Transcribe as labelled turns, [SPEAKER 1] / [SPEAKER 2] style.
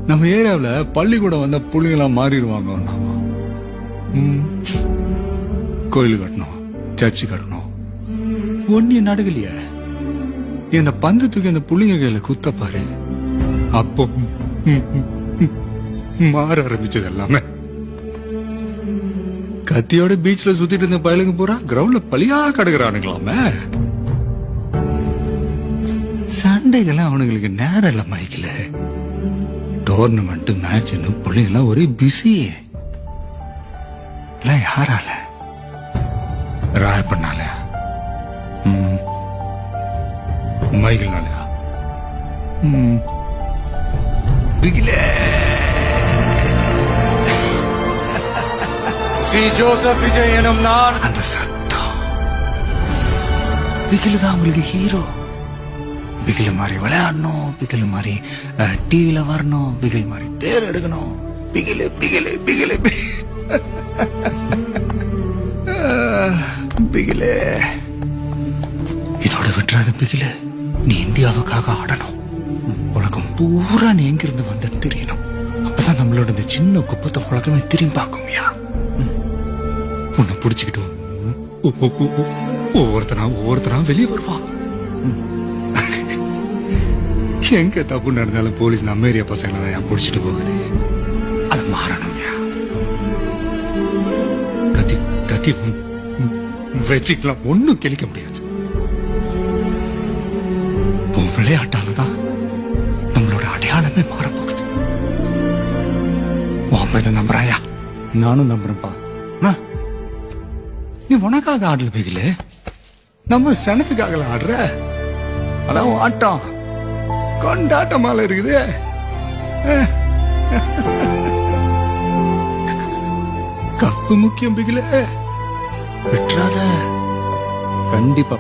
[SPEAKER 1] நம்ம ஏரியாவுல பள்ளிக்கூடம் வந்த புள்ளிங்களா மாறிடுவாங்க. கோயில் கட்டணும், சர்ச்சு கட்டணும், ஒன்னே நடக்கலையே. இந்த பந்து தூக்கி அந்த புள்ளிங்க கையில குத்த பாரு, அப்போ மாற ஆரம்பிச்சது எல்லாமே. கத்தியோட பீச்ல சுத்திட்டு இருந்த பயலுங்க பூரா கிரவுண்ட்ல பழியா கிடக்குறானுங்களாமே. சண்டைகள்லாம் அவனுங்களுக்கு நேரம் இல்ல மைக்கில. டோர்னமெண்ட் மேட்ச்னு பிள்ளைங்களாம் ஒரே பிஸி. யாரால? ராயப்பண்ணால, மைக்கிள்னாலயா? பிகிலே சி ஜோசப் விஜய் எனும் நான். அந்த சத்தம் பிகிலு தான் உங்களுக்கு ஹீரோ. பிகில் மாதிரி விளையாடணும், பிகில் மாதிரி டிவில வரணும், பிகில் மாதிரி பேர் எடுக்கணும். பிகிலு பிகிலு பிகிலு பிகிலே. இதோட விட்டுறாத பிகிலு. நீ இந்தியாவுக்காக ஆடணும். உலகம் பூரா நீ எங்கிருந்து வந்தன்னு தெரியணும். அப்பதான் நம்மளோட இந்த சின்ன குப்பத்தை உலகமே திரும்பி பார்க்கும்யா. உன்னை பிடிச்சுக்கிட்டு ஒவ்வொருத்தனா வெளியே வருவான். எங்க தப்பு நடந்தாலும் போலீஸ் நம்ம ஏரியா பசங்களை தான் பிடிச்சிட்டு போகுது. அது மாறணும்யா. கத்தி கத்தி வச்சுக்கலாம், ஒன்னும் கிழிக்க முடியாது. விளையாட்டாலதான் நம்மளோட அடையாளமே மாறப்போகுது. இதை நம்புறாயா? நானும் நம்புறேன்ப்பா. நீ உனக்காக ஆடல பிகிலு, நம்ம சனத்துக்காக ஆடுற. அதான் ஆட்டம் கொண்டாட்டமால இருக்குது. கப்பு முக்கியம் பிகில, விட்டுறாத. கண்டிப்பா